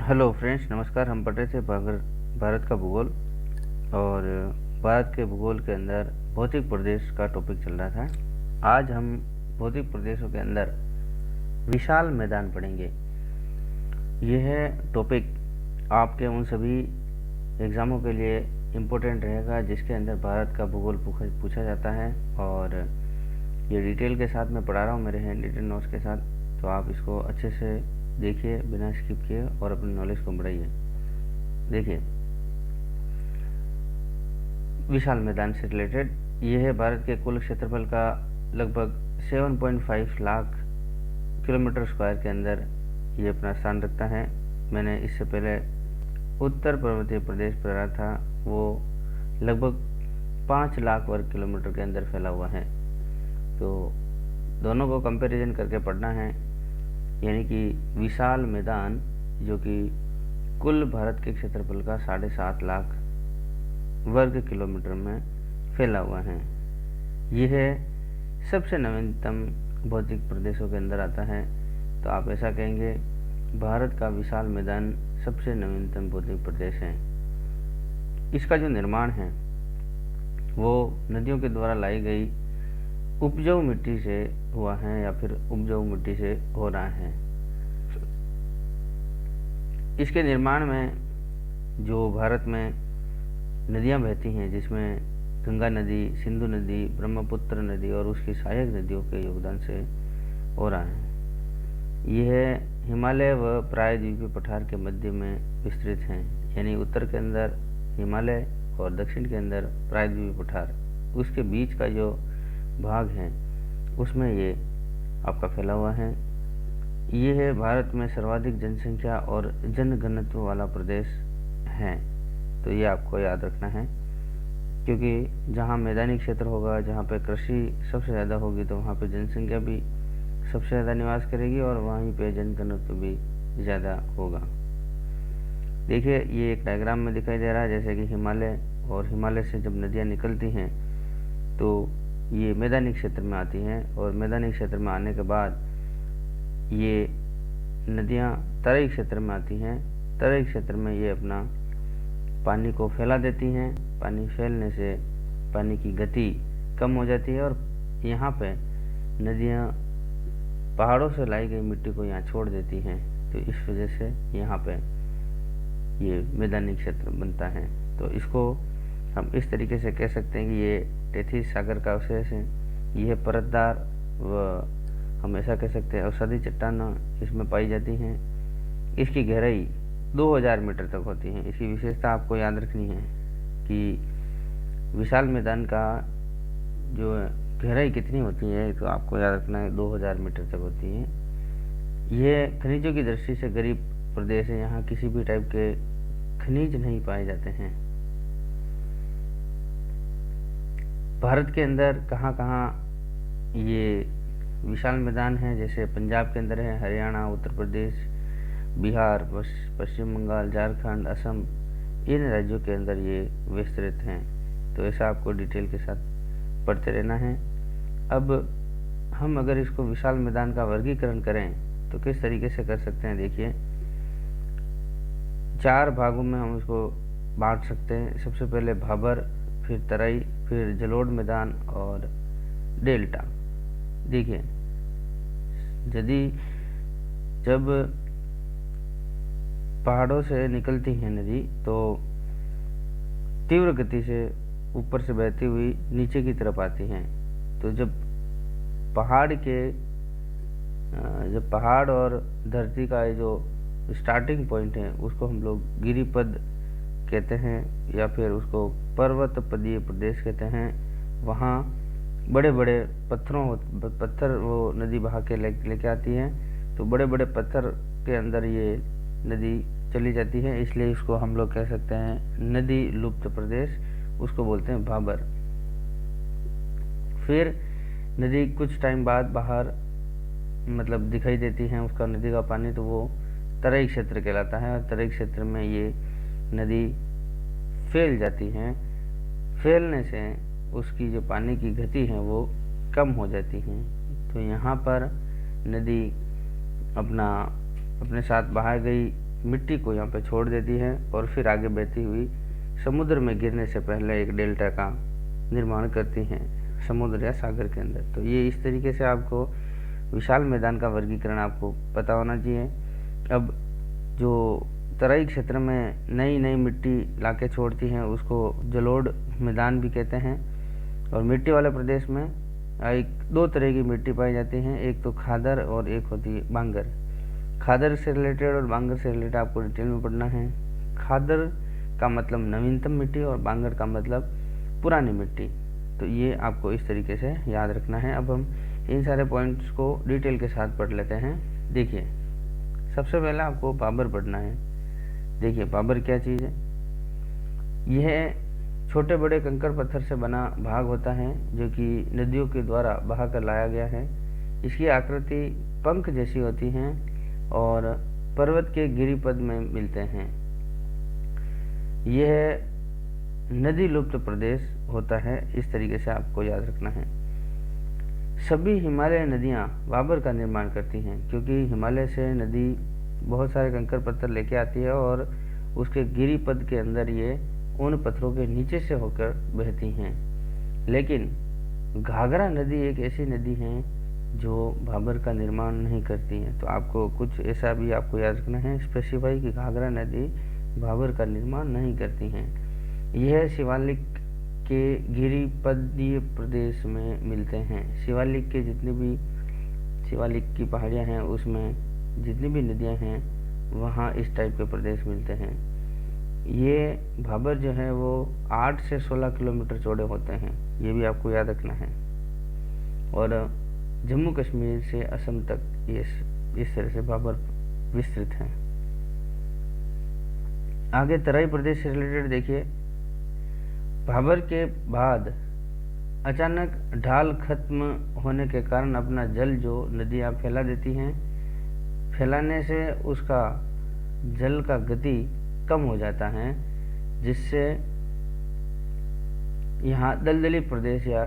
Hello friends, नमस्कार। हम पढ़ रहे थे भारत का भूगोल, और भारत के भूगोल के अंदर भौतिक प्रदेश का टॉपिक चल रहा था। आज हम भौतिक प्रदेशों के अंदर विशाल मैदान पढ़ेंगे। यह टॉपिक आपके उन सभी एग्ज़ामों के लिए इम्पोर्टेंट रहेगा जिसके अंदर भारत का भूगोल पूछा जाता है, और ये डिटेल के साथ मैं पढ़ा रहा हूँ मेरे हैंड रिटन नोट्स के साथ। तो आप इसको अच्छे से देखिए बिना स्किप किए और अपनी नॉलेज को बढ़ाइए। देखिए, विशाल मैदान से रिलेटेड ये है भारत के कुल क्षेत्रफल का लगभग 7.5 लाख किलोमीटर स्क्वायर के अंदर ये अपना स्थान रखता है। मैंने इससे पहले उत्तर पर्वतीय प्रदेश पढ़ा था, वो लगभग 5 लाख वर्ग किलोमीटर के अंदर फैला हुआ है। तो दोनों को कंपैरिजन करके पढ़ना है, यानी कि विशाल मैदान जो कि कुल भारत के क्षेत्रफल का 7.5 लाख वर्ग किलोमीटर में फैला हुआ है। यह सबसे नवीनतम भौतिक प्रदेशों के अंदर आता है। तो आप ऐसा कहेंगे, भारत का विशाल मैदान सबसे नवीनतम भौतिक प्रदेश है। इसका जो निर्माण है वो नदियों के द्वारा लाई गई उपजाऊ मिट्टी से हुआ है या फिर उपजाऊ मिट्टी से हो रहा है। इसके निर्माण में जो भारत में नदियां बहती हैं, जिसमें गंगा नदी, सिंधु नदी, ब्रह्मपुत्र नदी और उसकी सहायक नदियों के योगदान से हो रहा है। यह हिमालय व प्रायद्वीपीय पठार के मध्य में विस्तृत हैं, यानी उत्तर के अंदर हिमालय और दक्षिण के अंदर प्रायद्वीपीय पठार, उसके बीच का जो भाग है उसमें ये आपका फैला हुआ है। ये है भारत में सर्वाधिक जनसंख्या और जनघनत्व वाला प्रदेश है। तो ये आपको याद रखना है, क्योंकि जहाँ मैदानी क्षेत्र होगा, जहाँ पे कृषि सबसे ज़्यादा होगी, तो वहाँ पे जनसंख्या भी सबसे ज़्यादा निवास करेगी और वहीं पे जनघनत्व भी ज़्यादा होगा। देखिए, ये एक डायग्राम में दिखाई दे रहा है, जैसे कि हिमालय, और हिमालय से जब नदियाँ निकलती हैं तो ये मैदानी क्षेत्र में आती हैं, और मैदानी क्षेत्र में आने के बाद ये नदियाँ तराई क्षेत्र में आती हैं। तराई क्षेत्र में ये अपना पानी को फैला देती हैं। पानी फैलने से पानी की गति कम हो जाती है, और यहाँ पे नदियाँ पहाड़ों से लाई गई मिट्टी को यहाँ छोड़ देती हैं। तो इस वजह से यहाँ पे ये मैदानी क्षेत्र बनता है। तो इसको हम इस तरीके से कह सकते हैं कि ये टेथिस सागर का अवशेष है। यह परतदार व हम ऐसा कह सकते हैं औषधि चट्टानें इसमें पाई जाती हैं। इसकी गहराई 2000 मीटर तक होती है। इसकी विशेषता आपको याद रखनी है कि विशाल मैदान का जो गहराई कितनी होती है, तो आपको याद रखना है 2000 मीटर तक होती है। यह खनिजों की दृष्टि से गरीब प्रदेश है। यहाँ किसी भी टाइप के खनिज नहीं पाए जाते हैं। भारत के अंदर कहाँ कहाँ ये विशाल मैदान है, जैसे पंजाब के अंदर है, हरियाणा, उत्तर प्रदेश, बिहार, पश्चिम बंगाल, झारखंड, असम, इन राज्यों के अंदर ये विस्तृत हैं। तो ऐसा आपको डिटेल के साथ पढ़ते रहना है। अब हम अगर इसको विशाल मैदान का वर्गीकरण करें तो किस तरीके से कर सकते हैं, देखिए 4 भागों में हम इसको बांट सकते हैं। सबसे पहले भाबर, फिर तराई, फिर जलोढ़ मैदान और डेल्टा। देखिए, जब पहाड़ों से निकलती है नदी तो तीव्र गति से ऊपर से बहती हुई नीचे की तरफ आती हैं। तो जब पहाड़ और धरती का जो स्टार्टिंग पॉइंट है उसको हम लोग गिरिपद कहते हैं, या फिर उसको पर्वत पदीय प्रदेश कहते हैं। वहाँ बड़े बड़े पत्थर वो नदी बहा के लेके आती है। तो बड़े बड़े पत्थर के अंदर ये नदी चली जाती है, इसलिए इसको हम लोग कह सकते हैं नदी लुप्त प्रदेश, उसको बोलते हैं भाबर। फिर नदी कुछ टाइम बाद बाहर मतलब दिखाई देती है उसका नदी का पानी, तो वो तराई क्षेत्र कहलाता है। और तराई क्षेत्र में ये नदी फैल जाती है। फैलने से उसकी जो पानी की गति है वो कम हो जाती है। तो यहाँ पर नदी अपने साथ बहा गई मिट्टी को यहाँ पे छोड़ देती है और फिर आगे बहती हुई समुद्र में गिरने से पहले एक डेल्टा का निर्माण करती हैं समुद्र या सागर के अंदर। तो ये इस तरीके से आपको विशाल मैदान का वर्गीकरण आपको पता होना चाहिए। अब जो तराई क्षेत्र में नई नई मिट्टी लाके छोड़ती हैं उसको जलोढ़ मैदान भी कहते हैं। और मिट्टी वाले प्रदेश में एक दो तरह की मिट्टी पाई जाती हैं, एक तो खादर और एक होती है बांगर। खादर से रिलेटेड और बांगर से रिलेटेड आपको डिटेल में पढ़ना है। खादर का मतलब नवीनतम मिट्टी और बांगर का मतलब पुरानी मिट्टी। तो ये आपको इस तरीके से याद रखना है। अब हम इन सारे पॉइंट्स को डिटेल के साथ पढ़ लेते हैं। देखिए, सबसे पहले आपको बाबर पढ़ना है। देखिए, बाबर क्या चीज़ है? यह छोटे बड़े कंकड़ पत्थर से बना भाग होता है जो कि नदियों के द्वारा बहा कर लाया गया है। इसकी आकृति पंख जैसी होती है और पर्वत के गिरिपद में मिलते हैं। यह नदी लुप्त प्रदेश होता है, इस तरीके से आपको याद रखना है। सभी हिमालय नदियाँ बाबर का निर्माण करती हैं क्योंकि हिमालय से नदी बहुत सारे कंकड़ पत्थर लेके आती है और उसके गिरिपद के अंदर ये उन पत्थरों के नीचे से होकर बहती हैं। लेकिन घाघरा नदी एक ऐसी नदी है जो बाबर का निर्माण नहीं करती है। तो आपको कुछ ऐसा भी आपको याद रखना है, स्पेसिफाई कि घाघरा नदी बाबर का निर्माण नहीं करती हैं। यह शिवालिक के गिरिपदीय प्रदेश में मिलते हैं। शिवालिक के जितने भी शिवालिक की पहाड़ियाँ हैं उसमें जितनी भी नदियाँ हैं वहाँ इस टाइप के प्रदेश मिलते हैं। ये भाबर जो है वो 8 से 16 किलोमीटर चौड़े होते हैं, ये भी आपको याद रखना है। और जम्मू कश्मीर से असम तक ये इस तरह से भाबर विस्तृत हैं। आगे तराई प्रदेश से रिलेटेड देखिए, भाबर के बाद अचानक ढाल खत्म होने के कारण अपना जल जो नदियाँ फैला देती हैं, फैलाने से उसका जल का गति कम हो जाता है, जिससे यहाँ दलदली प्रदेश या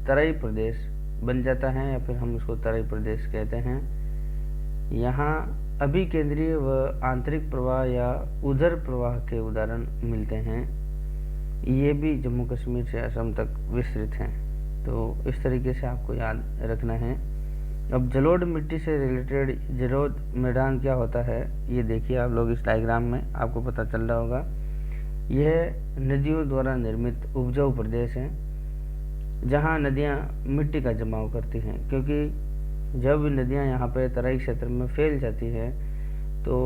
तराई प्रदेश बन जाता है, या फिर हम इसको तराई प्रदेश कहते हैं। यहाँ अभी केंद्रीय व आंतरिक प्रवाह या उदर प्रवाह के उदाहरण मिलते हैं। ये भी जम्मू कश्मीर से असम तक विस्तृत हैं। तो इस तरीके से आपको याद रखना है। अब जलोढ़ मिट्टी से रिलेटेड जलोढ़ मैदान क्या होता है ये देखिए आप लोग इस डायग्राम में, आपको पता चल रहा होगा। यह नदियों द्वारा निर्मित उपजाऊ प्रदेश है जहाँ नदियाँ मिट्टी का जमाव करती हैं, क्योंकि जब नदियाँ यहाँ पे तराई क्षेत्र में फैल जाती है तो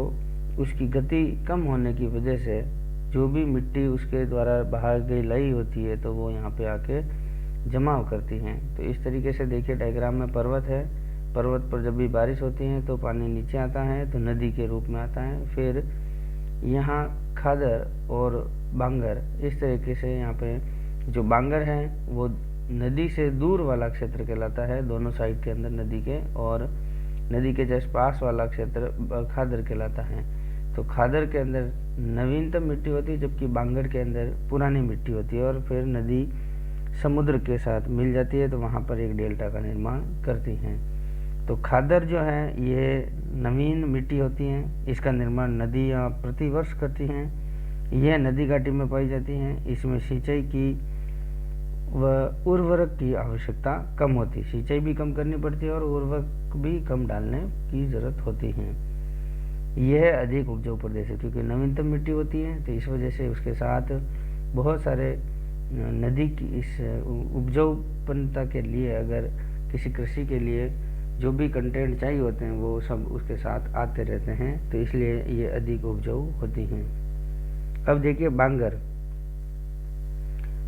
उसकी गति कम होने की वजह से जो भी मिट्टी उसके द्वारा बहा गई लाई होती है तो वो यहाँ पे आके जमाव करती हैं। तो इस तरीके से देखिए डायग्राम में पर्वत है, पर्वत पर जब भी बारिश होती है तो पानी नीचे आता है तो नदी के रूप में आता है। फिर यहाँ खादर और बांगर, इस तरीके से यहाँ पे जो बांगर है वो नदी से दूर वाला क्षेत्र कहलाता है, दोनों साइड के अंदर नदी के, और नदी के जस्ट पास वाला क्षेत्र खादर कहलाता है। तो खादर के अंदर नवीनतम मिट्टी होती है जबकि बांगर के अंदर पुरानी मिट्टी होती है, और फिर नदी समुद्र के साथ मिल जाती है तो वहाँ पर एक डेल्टा का निर्माण करती हैं। तो खादर जो है ये नवीन मिट्टी होती हैं, इसका निर्माण नदियाँ प्रतिवर्ष करती हैं। यह नदी घाटी में पाई जाती हैं। इसमें सिंचाई की व उर्वरक की आवश्यकता कम होती है, सिंचाई भी कम करनी पड़ती है और उर्वरक भी कम डालने की ज़रूरत होती है। यह अधिक उपजाऊ प्रदेश है क्योंकि नवीनतम मिट्टी होती है, तो इस वजह से उसके साथ बहुत सारे नदी की इस उपजाऊपनता के लिए अगर किसी कृषि के लिए जो भी कंटेंट चाहिए होते हैं वो सब उसके साथ आते रहते हैं, तो इसलिए ये अधिक उपजाऊ होती हैं। अब देखिए बांगर,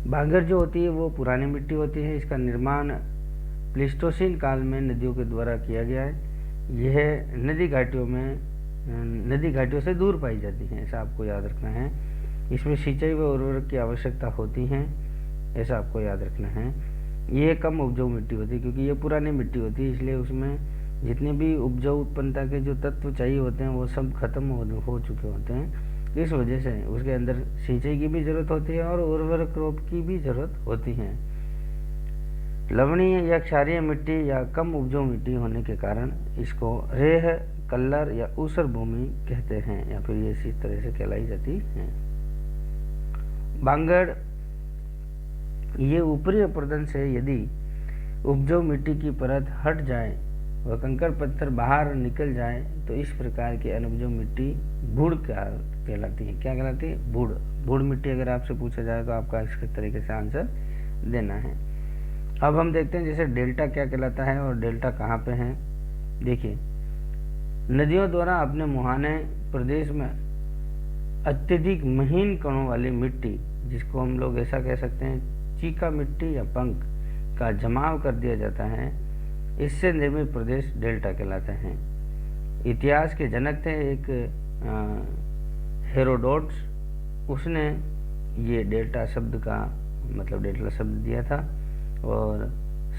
बांगर जो होती है वो पुरानी मिट्टी होती है। इसका निर्माण प्लीस्टोसीन काल में नदियों के द्वारा किया गया है। यह नदी घाटियों से दूर पाई जाती हैं, ऐसा आपको याद रखना है। इसमें सिंचाई व उर्वरक की आवश्यकता होती है, ऐसा आपको याद रखना है। ये कम उपजाऊ मिट्टी होती है क्योंकि ये पुरानी मिट्टी होती है, इसलिए उसमें जितने भी उपजाऊ उत्पन्नता के जो तत्व चाहिए होते हैं वो सब खत्म हो चुके होते हैं। इस वजह से उसके अंदर सिंचाई की भी ज़रूरत होती है और उर्वरक रोप की भी ज़रूरत होती है। लवणीय या क्षारीय मिट्टी या कम उपजाऊ मिट्टी होने के कारण इसको रेह कल्लर या ऊसर भूमि कहते हैं, या फिर ये इसी तरह से कहलाई जाती हैं। बांगड़, ये ऊपरी अपर्दन से यदि उपजाऊ मिट्टी की परत हट जाए व कंकड़ पत्थर बाहर निकल जाए तो इस प्रकार की अनुपजाऊ मिट्टी भूड़ कहलाती है। क्या कहलाती है? भूड़। भूड़ मिट्टी अगर आपसे पूछा जाए तो आपका इसके तरीके से आंसर देना है। अब हम देखते हैं जैसे डेल्टा क्या कहलाता है और डेल्टा कहाँ पे है। देखिए, नदियों द्वारा अपने मुहाने प्रदेश में अत्यधिक महीन कणों वाली मिट्टी, जिसको हम लोग ऐसा कह सकते हैं चीका मिट्टी या पंख का जमाव कर दिया जाता है, इससे निर्मित प्रदेश डेल्टा कहलाते हैं। इतिहास के जनक थे एक हेरोडोटस, उसने ये डेल्टा शब्द का मतलब डेल्टा शब्द दिया था और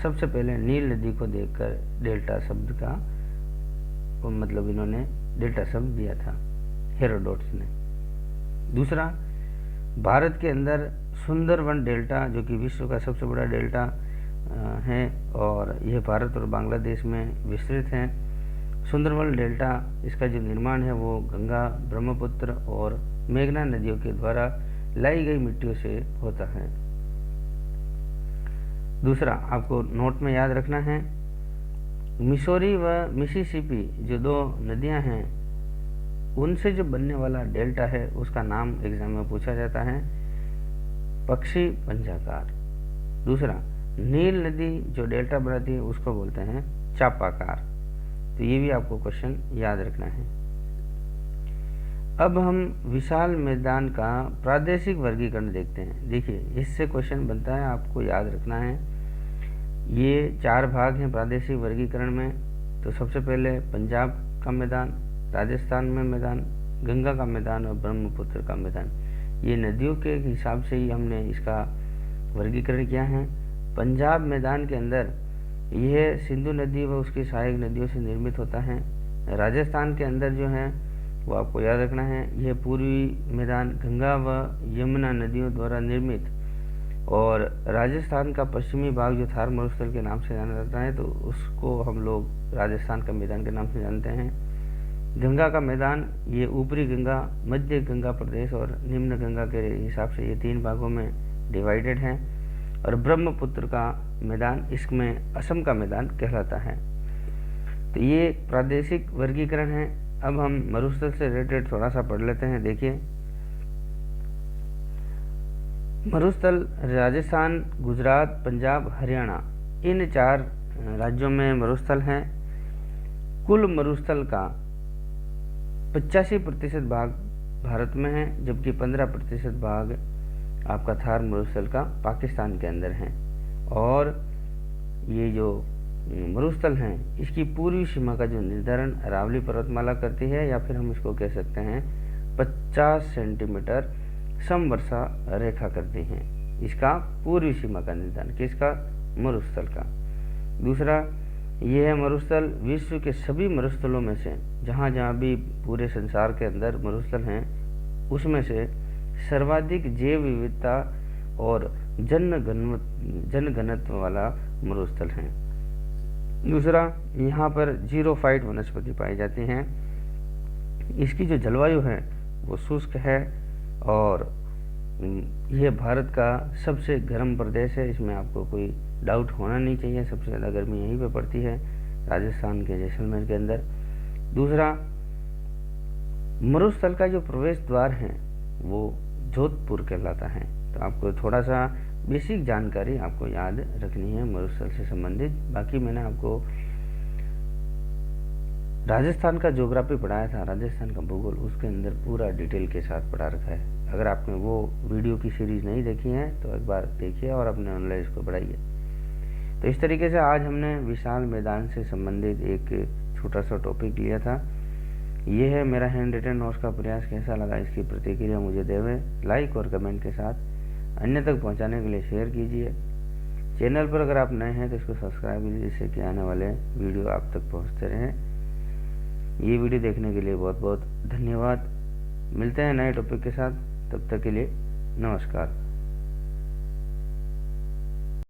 सबसे पहले नील नदी को देखकर डेल्टा शब्द का मतलब इन्होंने डेल्टा शब्द दिया था हेरोडोटस ने। दूसरा, भारत के अंदर सुंदरवन डेल्टा, जो कि विश्व का सबसे बड़ा डेल्टा है और यह भारत और बांग्लादेश में विस्तृत है। सुंदरवन डेल्टा, इसका जो निर्माण है वो गंगा, ब्रह्मपुत्र और मेघना नदियों के द्वारा लाई गई मिट्टियों से होता है। दूसरा, आपको नोट में याद रखना है, मिसौरी व मिसिसिपी जो दो नदियां हैं उनसे जो बनने वाला डेल्टा है उसका नाम एग्जाम में पूछा जाता है पक्षी पंजाकार। दूसरा, नील नदी जो डेल्टा बनाती है उसको बोलते हैं चापाकार। तो ये भी आपको क्वेश्चन याद रखना है। अब हम विशाल मैदान का प्रादेशिक वर्गीकरण देखते हैं। देखिए, इससे क्वेश्चन बनता है, आपको याद रखना है। ये 4 भाग हैं प्रादेशिक वर्गीकरण में। तो सबसे पहले पंजाब का मैदान, राजस्थान में मैदान, गंगा का मैदान और ब्रह्मपुत्र का मैदान। ये नदियों के हिसाब से ही हमने इसका वर्गीकरण किया है। पंजाब मैदान के अंदर यह सिंधु नदी व उसकी सहायक नदियों से निर्मित होता है। राजस्थान के अंदर जो है वो आपको याद रखना है, यह पूर्वी मैदान गंगा व यमुना नदियों द्वारा निर्मित, और राजस्थान का पश्चिमी भाग जो थार मरुस्थल के नाम से जाना जाता है तो उसको हम लोग राजस्थान का मैदान के नाम से जानते हैं। गंगा का मैदान, ये ऊपरी गंगा, मध्य गंगा प्रदेश और निम्न गंगा के हिसाब से ये 3 भागों में डिवाइडेड है। और ब्रह्मपुत्र का मैदान, इसमें असम का मैदान कहलाता है। तो ये प्रादेशिक वर्गीकरण है। अब हम मरुस्थल से रिलेटेड थोड़ा सा पढ़ लेते हैं। देखिए, मरुस्थल राजस्थान, गुजरात, पंजाब, हरियाणा, इन 4 राज्यों में मरुस्थल हैं। कुल मरुस्थल का 85% भाग भारत में है, जबकि 15% भाग आपका थार मरुस्थल का पाकिस्तान के अंदर है। और ये जो मरुस्थल हैं इसकी पूर्वी सीमा का जो निर्धारण अरावली पर्वतमाला करती है, या फिर हम इसको कह सकते हैं 50 सेंटीमीटर समवर्षा रेखा करती हैं। इसका पूर्वी सीमा का निर्धारण किसका? मरुस्थल का। दूसरा, ये है मरुस्थल विश्व के सभी मरुस्थलों में से, जहाँ जहाँ भी पूरे संसार के अंदर मरुस्थल हैं उसमें से सर्वाधिक जैव विविधता और जनघनत्व वाला मरुस्थल है। दूसरा, यहाँ पर जीरोफाइट वनस्पति पाई जाती हैं। इसकी जो जलवायु है वो शुष्क है और यह भारत का सबसे गर्म प्रदेश है। इसमें आपको कोई डाउट होना नहीं चाहिए। सबसे ज़्यादा गर्मी यहीं पे पड़ती है, राजस्थान के जैसलमेर के अंदर। दूसरा, मरुस्थल का जो प्रवेश द्वार है वो जोधपुर कहलाता है। तो आपको थोड़ा सा बेसिक जानकारी आपको याद रखनी है मरुस्थल से संबंधित। बाकी मैंने आपको राजस्थान का ज्योग्राफी पढ़ाया था, राजस्थान का भूगोल, उसके अंदर पूरा डिटेल के साथ पढ़ा रखा है। अगर आपने वो वीडियो की सीरीज नहीं देखी है तो एक बार देखिए और अपने नॉलेज को बढ़ाइए। तो इस तरीके से आज हमने विशाल मैदान से संबंधित एक छोटा सा टॉपिक लिया था। ये है मेरा हैंड रिटन नोट्स का प्रयास। कैसा लगा इसकी प्रतिक्रिया मुझे देवें लाइक और कमेंट के साथ। अन्य तक पहुंचाने के लिए शेयर कीजिए। चैनल पर अगर आप नए हैं तो इसको सब्सक्राइब कीजिए, जिससे कि आने वाले वीडियो आप तक पहुंचते रहें। ये वीडियो देखने के लिए बहुत बहुत धन्यवाद। मिलते हैं नए टॉपिक के साथ, तब तक के लिए नमस्कार।